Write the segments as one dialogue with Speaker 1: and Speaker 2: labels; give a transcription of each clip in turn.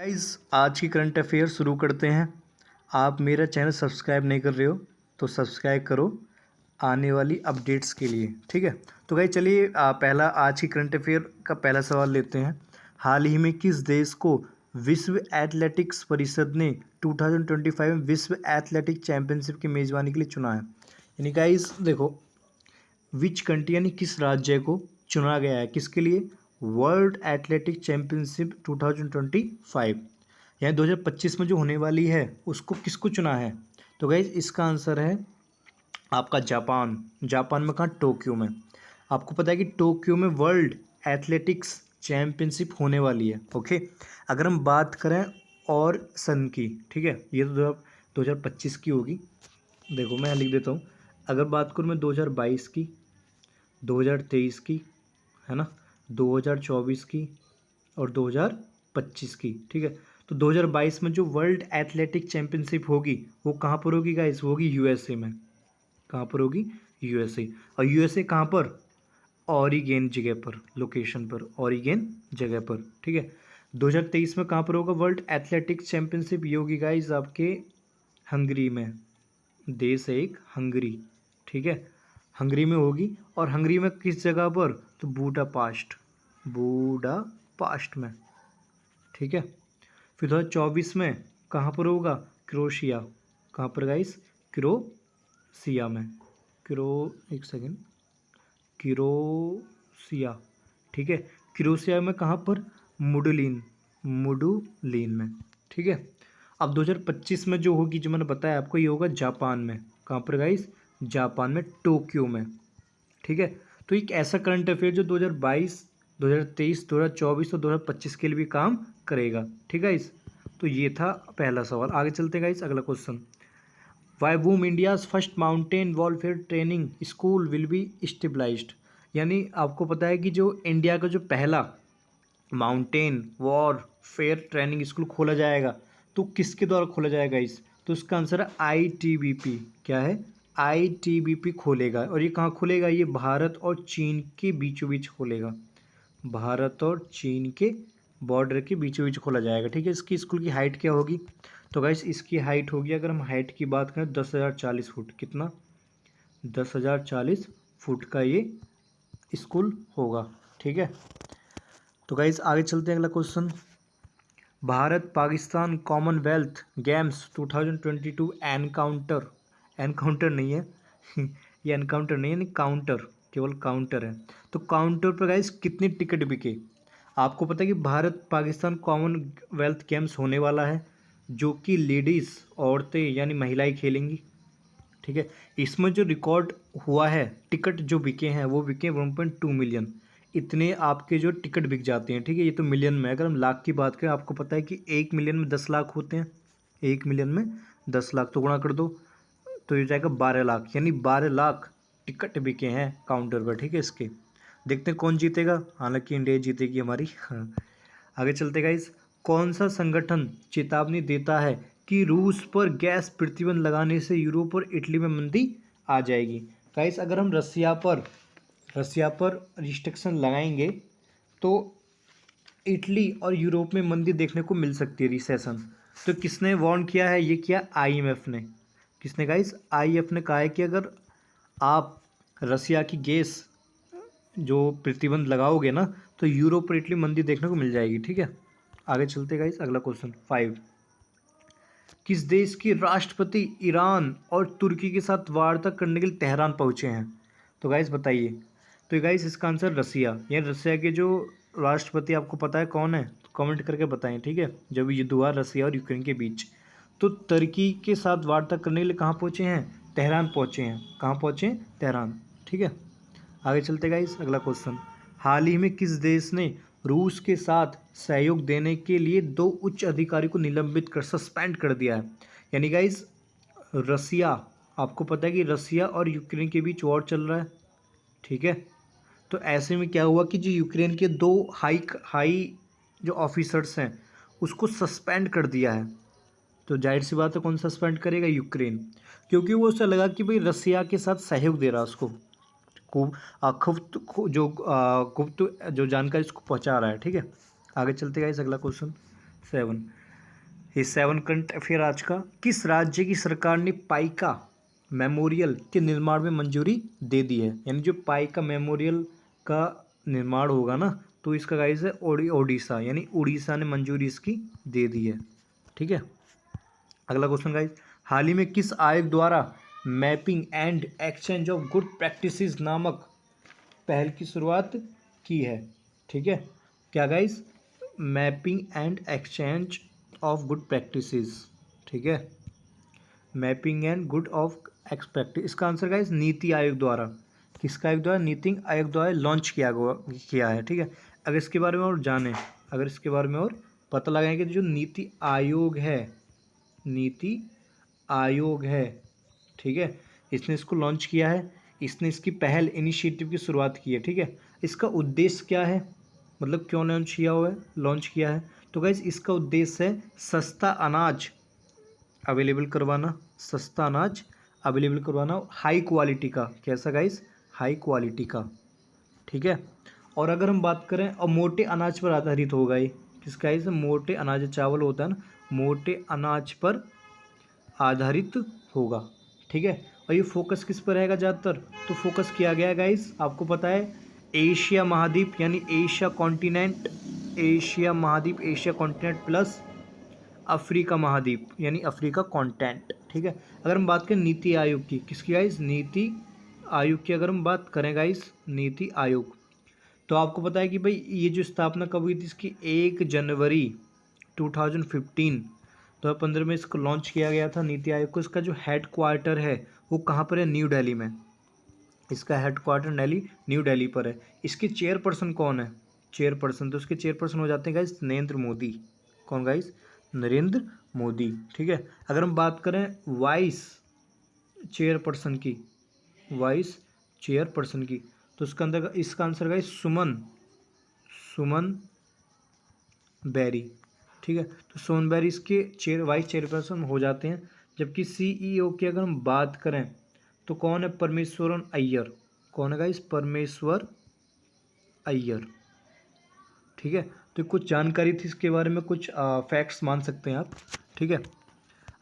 Speaker 1: Guys आज की current affair शुरू करते हैं। आप मेरा चैनल सब्सक्राइब नहीं कर रहे हो तो सब्सक्राइब करो आने वाली अपडेट्स के लिए, ठीक है। तो गाइस चलिए पहला आज की करंट अफेयर का पहला सवाल लेते हैं। हाल ही में किस देश को विश्व एथलेटिक्स परिषद ने 2025 में विश्व एथलेटिक चैंपियनशिप की मेज़बानी के लिए चुना है? यानी गाइस देखो, विच कंट्री यानी किस राज्य को चुना गया है किसके लिए? वर्ल्ड एथलेटिक चैंपियनशिप 2025 यानी 2025 में जो होने वाली है उसको किसको चुना है? तो गाइज इसका आंसर है आपका जापान। जापान में कहाँ? टोक्यो में। आपको पता है कि टोक्यो में वर्ल्ड एथलेटिक्स चैंपियनशिप होने वाली है। ओके, अगर हम बात करें और सन की, ठीक है, ये तो 2025 की होगी। देखो मैं यहाँ लिख देता हूँ। अगर बात करूँ मैं 2022 की, 2023 की, है ना, 2024 की और 2025 की, ठीक है। तो 2022 में जो वर्ल्ड एथलेटिक चैंपियनशिप होगी वो कहाँ पर होगी गाइस? वो होगी यूएसए में। कहाँ पर होगी? यूएसए। और यूएसए कहाँ पर? ऑरिगेन जगह पर, लोकेशन पर, ऑरिगेन जगह पर, ठीक है। 2023 में कहाँ पर होगा वर्ल्ड एथलेटिक चैंपियनशिप? ये होगी गाइस आपके हंगरी में। देश है एक हंगरी, ठीक है, हंगरी में होगी। और हंगरी में किस जगह पर? तो बूडापास्ट में, ठीक है। फिर 2024 में कहाँ पर होगा? क्रोशिया। कहाँ पर गाइस? क्रोशिया में। एक सेकेंड, क्रोशिया, ठीक है। क्रोशिया में कहाँ पर? मुडुलिन में, ठीक है। अब 2025 में जो होगी, जो मैंने बताया आपको, ये होगा जापान में। कहाँ पर गाइस? जापान में, टोक्यो में, ठीक है। तो एक ऐसा करंट अफेयर जो 2022, 2023, 2024 और 2025 के लिए भी काम करेगा, ठीक है गाइस। तो ये था पहला सवाल। आगे चलते गाइस, अगला question. Why whom India's first mountain warfare training school will be stabilised? यानी आपको पता है कि जो इंडिया का जो पहला माउंटेन वॉरफेयर ट्रेनिंग स्कूल खोला जाएगा, तो किसके द्वारा खोला जाएगा इस? तो इसका आंसर है आईटीबीपी। क्या है? आईटीबीपी खोलेगा। और ये कहाँ खोलेगा? ये भारत और चीन के बीचों बीच खोलेगा। भारत और चीन के बॉर्डर के बीचों बीच खोला जाएगा, ठीक है। इसकी स्कूल की हाइट क्या होगी? तो गाइस इसकी हाइट होगी, अगर हम हाइट की बात करें, 10,040 फुट। कितना? 10,040 फुट का ये स्कूल होगा, ठीक है। तो गाइस आगे चलते हैं, अगला question. Bharat Pakistan Commonwealth games 2022 encounter नहीं है ये एनकाउंटर नहीं है, नहीं काउंटर, केवल काउंटर है। तो काउंटर पर गाइस कितनी टिकट बिके? आपको पता है कि भारत पाकिस्तान कॉमनवेल्थ गेम्स होने वाला है, जो कि लेडीज़, औरतें यानी महिलाएं खेलेंगी, ठीक है। इसमें जो रिकॉर्ड हुआ है, टिकट जो बिके हैं वो बिके 1.2 मिलियन। इतने आपके जो टिकट बिक जाते हैं, ठीक है। ये तो मिलियन में। अगर हम लाख की बात करें, आपको पता है कि 1 मिलियन में 10 लाख होते हैं। 1 मिलियन में 10 लाख, तो गुणा कर दो, तो ये जाएगा 12 लाख। यानी 12 लाख टिकट बिके हैं काउंटर पर, ठीक है। इसके देखते हैं कौन जीतेगा। हालांकि इंडिया जीतेगी हमारी हाँ। आगे चलते गाइस। कौन सा संगठन चेतावनी देता है कि रूस पर गैस प्रतिबंध लगाने से यूरोप और इटली में मंदी आ जाएगी? गाइस अगर हम रसिया पर रिस्ट्रिक्शन लगाएंगे तो इटली और यूरोप में मंदी देखने को मिल सकती है, रिसेशन। तो किसने वार्न किया है? ये किया आईएमएफ ने। किसने गाइस? आईएमएफ ने कहा है कि अगर आप रसिया की गैस जो प्रतिबंध लगाओगे ना, तो यूरोप और इटली मंदी देखने को मिल जाएगी, ठीक है। आगे चलते गाइस, अगला क्वेश्चन 5। किस देश के राष्ट्रपति ईरान और तुर्की के साथ वार्ता करने के लिए तेहरान पहुंचे हैं? तो गाइस बताइए। तो गाइस इसका आंसर रसिया। ये रसिया के जो राष्ट्रपति आपको पता है कौन है? तो कमेंट करके बताएं, ठीक है। जब युद्ध हुआ रसिया और यूक्रेन के बीच, तो तुर्की के साथ वार्ता करने के लिए कहाँ पहुँचे हैं? तेहरान पहुँचे हैं। कहाँ पहुँचे? तेहरान, ठीक है। आगे चलते गाइस, अगला क्वेश्चन। हाल ही में किस देश ने रूस के साथ सहयोग देने के लिए 2 उच्च अधिकारी को निलंबित कर, सस्पेंड कर दिया है? यानी गाइस रसिया, आपको पता है कि रसिया और यूक्रेन के बीच वॉर चल रहा है, ठीक है। तो ऐसे में क्या हुआ कि जो यूक्रेन के 2 हाई जो ऑफिसर्स हैं उसको सस्पेंड कर दिया है। तो जाहिर सी बात है कौन सस्पेंड करेगा? यूक्रेन, क्योंकि वो उसे लगा कि भाई रसिया के साथ सहयोग दे रहा है उसको, गुप्त जो जानकारी इसको पहुंचा रहा है, ठीक है। आगे चलते गाइस, अगला क्वेश्चन 7। ये 7 करंट अफेयर आज का। किस राज्य की सरकार ने पाइका मेमोरियल के निर्माण में मंजूरी दे दी है? यानी जो पाइका मेमोरियल का निर्माण होगा ना, तो इसका गाइस है ओडिशा, यानी उड़ीसा ने मंजूरी इसकी दे दी है। ठीक है, अगला क्वेश्चन गाइस, हाल ही में किस आयोग द्वारा mapping and exchange of good practices नामक पहल की शुरुआत की है? ठीक है, क्या guys? Mapping and exchange of good practices. ठीक है, mapping and good of expect, इसका आंसर गाइस नीति आयोग द्वारा। किसका आयोग द्वारा? नीति आयोग द्वारा लॉन्च किया है। ठीक है, अगर इसके बारे में और जाने, अगर इसके बारे में और पता लगाएंगे कि जो नीति आयोग है, नीति आयोग है, ठीक है, इसने इसको लॉन्च किया है, इसने इसकी पहल इनिशिएटिव की शुरुआत की है। ठीक है, इसका उद्देश्य क्या है, मतलब क्यों लॉन्च किया हुआ है, लॉन्च किया है? तो गाइस इसका उद्देश्य है सस्ता अनाज अवेलेबल करवाना, सस्ता अनाज अवेलेबल करवाना, हाई क्वालिटी का। कैसा गाइस? हाई क्वालिटी का। ठीक है, और अगर हम बात करें और मोटे अनाज पर आधारित होगा ये, किसका? इसे मोटे अनाज, चावल होता है ना, मोटे अनाज पर आधारित होगा। ठीक है, और ये फोकस किस पर रहेगा ज़्यादातर? तो फोकस किया गया है गाइस, आपको पता है, एशिया महाद्वीप यानी एशिया कॉन्टिनेंट, एशिया महाद्वीप, एशिया कॉन्टिनेंट प्लस अफ्रीका महाद्वीप यानी अफ्रीका कॉन्टिनेंट। ठीक है, अगर हम बात करें नीति आयोग की, किसकी गाइस? नीति आयोग की अगर हम बात करें गाइस, नीति आयोग, तो आपको पता है कि भाई ये जो स्थापना कब हुई थी इसकी? 1 जनवरी 2015, 2015 में इसको लॉन्च किया गया था नीति आयोग को। इसका जो हेड क्वार्टर है वो कहाँ पर है? न्यू दिल्ली में। इसका हेड क्वार्टर न्यू दिल्ली पर है। इसके चेयरपर्सन कौन है? चेयरपर्सन, तो इसके चेयरपर्सन हो जाते हैं गाइस नरेंद्र मोदी। कौन गाइस? नरेंद्र मोदी। ठीक है, अगर हम बात करें वाइस चेयरपर्सन की, वाइस चेयरपर्सन की, तो इसका अंदर, इसका आंसर गाइस सुमन बेरी। ठीक है, तो सोन बेरी इसके वाइस चेयरपर्सन हो जाते हैं। जबकि सीईओ की अगर हम बात करें तो कौन है? परमेश्वरन अय्यर। कौन है गाइस? परमेश्वर अय्यर। ठीक है, तो कुछ जानकारी थी इसके बारे में, कुछ फैक्ट्स मान सकते हैं आप। ठीक है,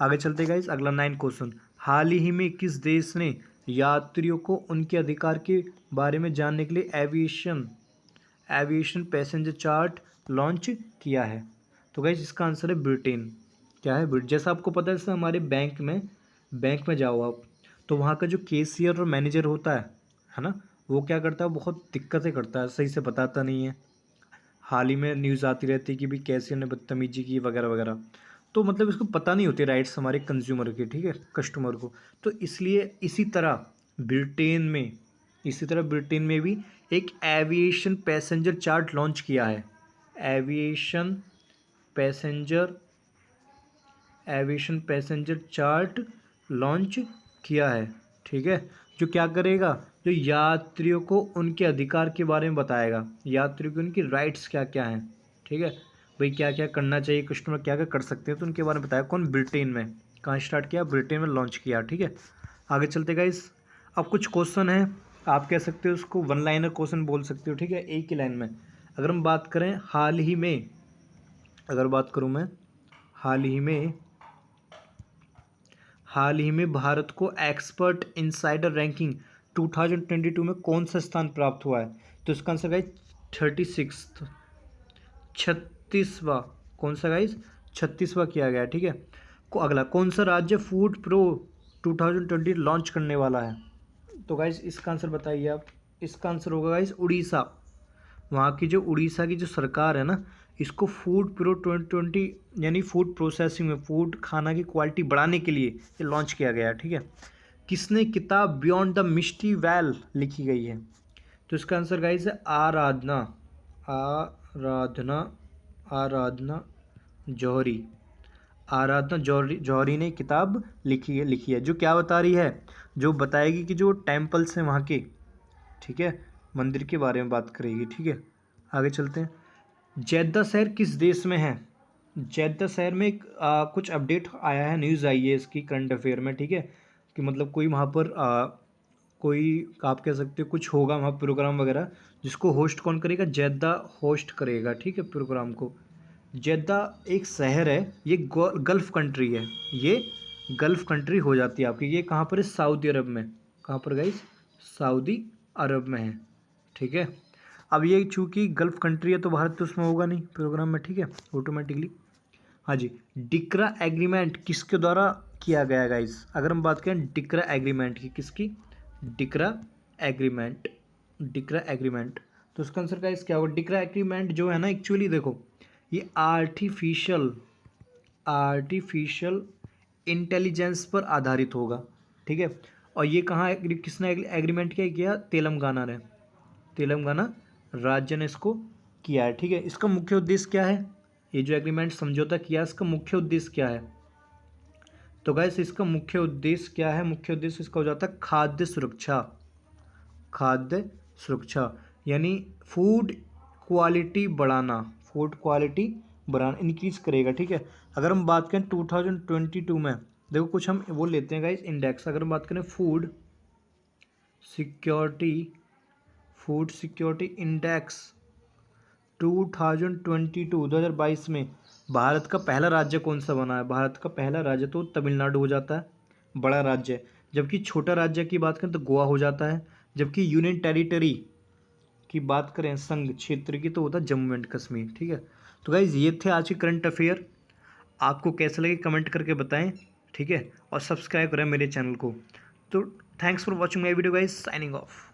Speaker 1: आगे चलते गाइस, अगला 9 क्वेश्चन, हाल ही में किस देश ने यात्रियों को उनके अधिकार के बारे में जानने के लिए एविएशन पैसेंजर चार्ट लॉन्च किया है? तो गाइस इसका आंसर है ब्रिटेन। क्या है? जैसा आपको पता है, जैसे हमारे बैंक में जाओ आप, तो वहाँ का जो कैशियर और मैनेजर होता है ना, वो क्या करता है? बहुत दिक्कतें करता है, सही से बताता नहीं है। हाल ही में न्यूज़ आती रहती है कि भाई कैशियर ने बदतमीजी की वगैरह वगैरह, तो मतलब इसको पता नहीं होती राइट्स हमारे कंज्यूमर के, ठीक है, कस्टमर को। तो इसलिए इसी तरह ब्रिटेन में भी एक एविएशन पैसेंजर चार्ट लॉन्च किया है। एविएशन पैसेंजर चार्ट लॉन्च किया है। ठीक है, जो क्या करेगा? जो यात्रियों को उनके अधिकार के बारे में बताएगा, यात्रियों की उनकी राइट्स क्या क्या हैं। ठीक है, भाई क्या क्या करना चाहिए, कस्टमर क्या क्या कर सकते हैं, तो उनके बारे में बताया। कौन? ब्रिटेन में। कहाँ स्टार्ट किया? ब्रिटेन में लॉन्च किया। ठीक है, आगे चलते गाइस, अब कुछ क्वेश्चन है, आप कह सकते हो उसको वन लाइनर क्वेश्चन बोल सकते हो। ठीक है, एक ही लाइन में। अगर हम बात करें हाल ही में, अगर बात करूँ मैं हाल ही में भारत को एक्सपर्ट इनसाइडर रैंकिंग 2022 में कौन सा स्थान प्राप्त हुआ है? तो इसका आंसर गाइस 36वां, 36वां। कौन सा गाइस? 36वां किया गया। ठीक है, अगला, कौन सा राज्य फूड प्रो 2020 लॉन्च करने वाला है? तो गाइस इसका आंसर बताइए आप। इसका आंसर होगा गाइस उड़ीसा। वहाँ की जो उड़ीसा की जो सरकार है ना, इसको फूड प्रो 2020 यानी फूड प्रोसेसिंग में, फूड खाना की क्वालिटी बढ़ाने के लिए ये लॉन्च किया गया है। ठीक है, किसने किताब बियॉन्ड द मिस्टी वेल लिखी गई है? तो इसका आंसर गाइस है आराधना जौहरी। आराधना जौहरी ने किताब लिखी है, जो क्या बता रही है? जो बताएगी कि जो टेम्पल्स हैं वहाँ के, ठीक है, मंदिर के बारे में बात करेगी। ठीक है, आगे चलते हैं। जेद्दा शहर किस देश में है? जेद्दा शहर में कुछ अपडेट आया है, न्यूज़ आई है इसकी करंट अफेयर में। ठीक है, कि मतलब कोई वहाँ पर कोई, आप कह सकते हो कुछ होगा वहाँ प्रोग्राम वगैरह, जिसको होस्ट कौन करेगा? जेद्दा होस्ट करेगा। ठीक है, प्रोग्राम को जेद्दा एक शहर है, ये गल्फ़ कंट्री है, ये गल्फ़ कंट्री हो जाती है आपकी। ये कहाँ पर है? सऊदी अरब में। कहाँ पर गाइस? सऊदी अरब में है, ठीक है। अब ये चूँकि गल्फ़ कंट्री है तो भारत तो उसमें होगा नहीं प्रोग्राम में, ठीक है, ऑटोमेटिकली। हाँ जी, डिक्रा एग्रीमेंट किसके द्वारा किया गया गाइस? अगर हम बात करें डिक्रा एग्रीमेंट की, किसकी? डिक्रा एग्रीमेंट, डिक्रा एग्रीमेंट। तो उसका आंसर गाइस क्या होगा? डिक्रा एग्रीमेंट जो है ना, एक्चुअली देखो, ये आर्टिफिशियल इंटेलिजेंस पर आधारित होगा, ठीक है। और ये कहाँ किसने एग्रीमेंट किया? तेलंगाना ने, तेलंगाना राज्य ने इसको किया है, ठीक है। इसका मुख्य उद्देश्य क्या है? ये जो एग्रीमेंट समझौता किया, इसका मुख्य उद्देश्य क्या है? तो गाइस इसका मुख्य उद्देश्य क्या है? मुख्य उद्देश्य इसका हो जाता है खाद्य सुरक्षा, खाद्य सुरक्षा, यानी फूड क्वालिटी बढ़ाना, फूड क्वालिटी बढ़ाना, इंक्रीज करेगा, ठीक है। अगर हम बात करें 2022 में, देखो कुछ हम वो लेते हैं गाइस इंडेक्स। अगर हम बात करें सिक्योरिटी फूड सिक्योरिटी इंडेक्स 2022 में भारत का पहला राज्य कौन सा बना है? भारत का पहला राज्य तो तमिलनाडु हो जाता है, बड़ा राज्य। जबकि छोटा राज्य की बात करें तो गोवा हो जाता है। जबकि यूनियन टेरिटरी की बात करें, संघ क्षेत्र की, तो होता है जम्मू एंड कश्मीर, ठीक है। तो गाइज ये थे आज के करंट अफेयर। आपको कैसे लगे कमेंट करके बताएं, ठीक है। और सब्सक्राइब करें मेरे चैनल को। तो thanks for watching my video guys, signing off.